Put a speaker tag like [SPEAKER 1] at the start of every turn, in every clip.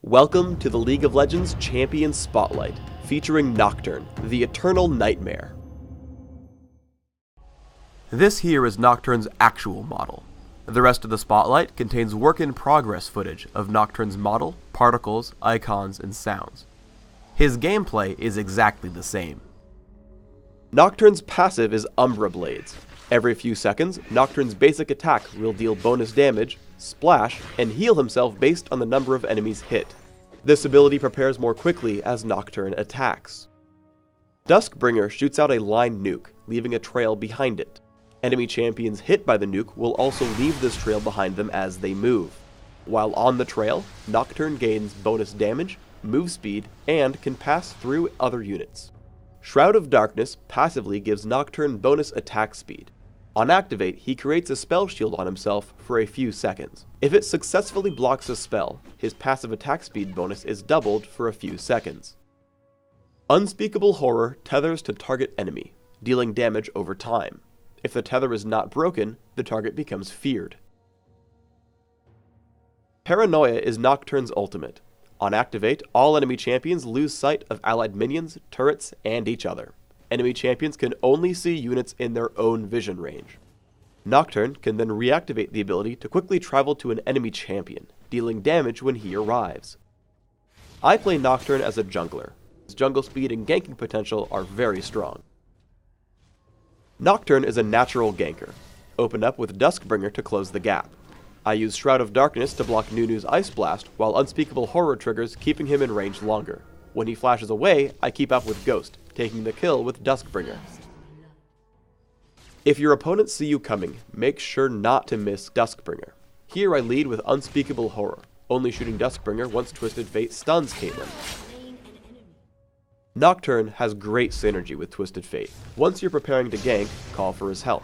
[SPEAKER 1] Welcome to the League of Legends Champion Spotlight, featuring Nocturne, the Eternal Nightmare. This here is Nocturne's actual model. The rest of the Spotlight contains work-in-progress footage of Nocturne's model, particles, icons, and sounds. His gameplay is exactly the same. Nocturne's passive is Umbra Blades. Every few seconds, Nocturne's basic attack will deal bonus damage, splash, and heal himself based on the number of enemies hit. This ability prepares more quickly as Nocturne attacks. Duskbringer shoots out a line nuke, leaving a trail behind it. Enemy champions hit by the nuke will also leave this trail behind them as they move. While on the trail, Nocturne gains bonus damage, move speed, and can pass through other units. Shroud of Darkness passively gives Nocturne bonus attack speed. On activate, he creates a spell shield on himself for a few seconds. If it successfully blocks a spell, his passive attack speed bonus is doubled for a few seconds. Unspeakable Horror tethers to target enemy, dealing damage over time. If the tether is not broken, the target becomes feared. Paranoia is Nocturne's ultimate. On activate, all enemy champions lose sight of allied minions, turrets, and each other. Enemy champions can only see units in their own vision range. Nocturne can then reactivate the ability to quickly travel to an enemy champion, dealing damage when he arrives. I play Nocturne as a jungler. His jungle speed and ganking potential are very strong. Nocturne is a natural ganker. Open up with Duskbringer to close the gap. I use Shroud of Darkness to block Nunu's Ice Blast, while Unspeakable Horror triggers, keeping him in range longer. When he flashes away, I keep up with Ghost, taking the kill with Duskbringer. If your opponents see you coming, make sure not to miss Duskbringer. Here I lead with Unspeakable Horror, only shooting Duskbringer once Twisted Fate stuns Caitlyn. Nocturne has great synergy with Twisted Fate. Once you're preparing to gank, call for his help.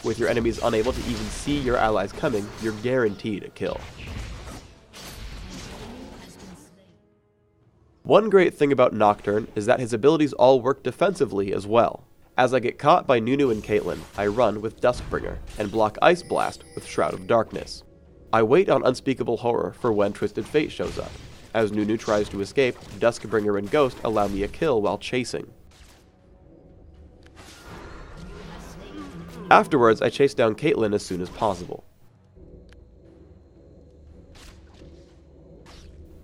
[SPEAKER 1] With your enemies unable to even see your allies coming, you're guaranteed a kill. One great thing about Nocturne is that his abilities all work defensively as well. As I get caught by Nunu and Caitlyn, I run with Duskbringer, and block Ice Blast with Shroud of Darkness. I wait on Unspeakable Horror for when Twisted Fate shows up. As Nunu tries to escape, Duskbringer and Ghost allow me a kill while chasing. Afterwards, I chase down Caitlyn as soon as possible.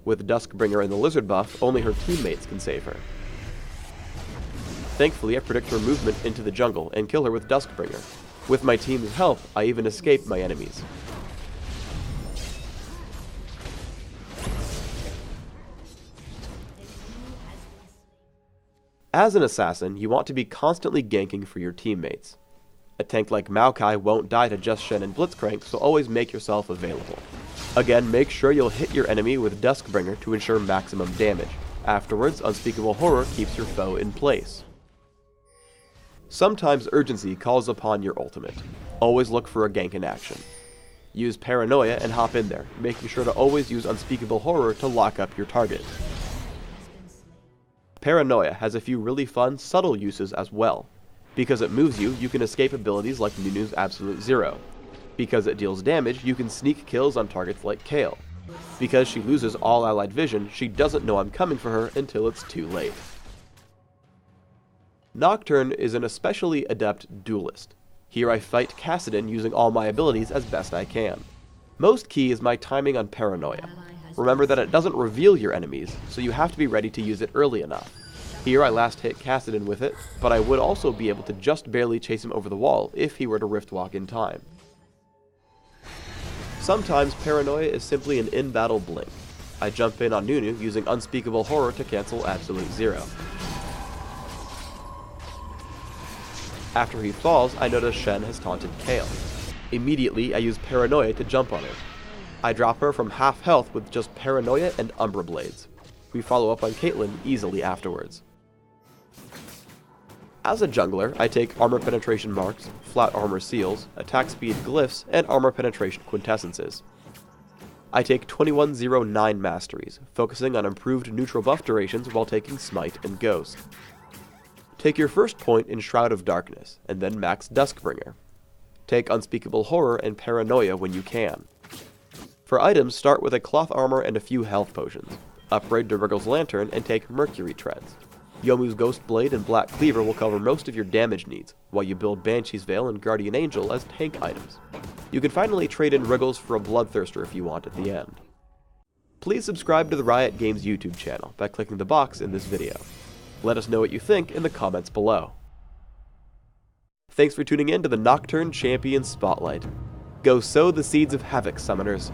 [SPEAKER 1] With Duskbringer and the Lizard buff, only her teammates can save her. Thankfully, I predict her movement into the jungle and kill her with Duskbringer. With my team's help, I even escape my enemies. As an assassin, you want to be constantly ganking for your teammates. A tank like Maokai won't die to Just Shen and Blitzcrank, so always make yourself available. Again, make sure you'll hit your enemy with Duskbringer to ensure maximum damage. Afterwards, Unspeakable Horror keeps your foe in place. Sometimes urgency calls upon your ultimate. Always look for a gank in action. Use Paranoia and hop in there, making sure to always use Unspeakable Horror to lock up your target. Paranoia has a few really fun, subtle uses as well. Because it moves you, you can escape abilities like Nunu's Absolute Zero. Because it deals damage, you can sneak kills on targets like Kale. Because she loses all allied vision, she doesn't know I'm coming for her until it's too late. Nocturne is an especially adept duelist. Here I fight Kassadin using all my abilities as best I can. Most key is my timing on Paranoia. Remember that it doesn't reveal your enemies, so you have to be ready to use it early enough. Here I last hit Kassadin with it, but I would also be able to just barely chase him over the wall if he were to Riftwalk in time. Sometimes Paranoia is simply an in-battle blink. I jump in on Nunu using Unspeakable Horror to cancel Absolute Zero. After he falls, I notice Shen has taunted Kale. Immediately, I use Paranoia to jump on her. I drop her from half health with just Paranoia and Umbra Blades. We follow up on Caitlyn easily afterwards. As a jungler, I take Armor Penetration Marks, Flat Armor Seals, Attack Speed Glyphs, and Armor Penetration Quintessences. I take 2109 Masteries, focusing on improved neutral buff durations while taking Smite and Ghost. Take your first point in Shroud of Darkness, and then max Duskbringer. Take Unspeakable Horror and Paranoia when you can. For items, start with a cloth armor and a few health potions. Upgrade to Wriggle's Lantern and take Mercury Treads. Yomu's Ghost Blade and Black Cleaver will cover most of your damage needs, while you build Banshee's Veil and Guardian Angel as tank items. You can finally trade in Wriggles for a Bloodthirster if you want at the end. Please subscribe to the Riot Games YouTube channel by clicking the box in this video. Let us know what you think in the comments below. Thanks for tuning in to the Nocturne Champion Spotlight. Go sow the seeds of havoc, summoners.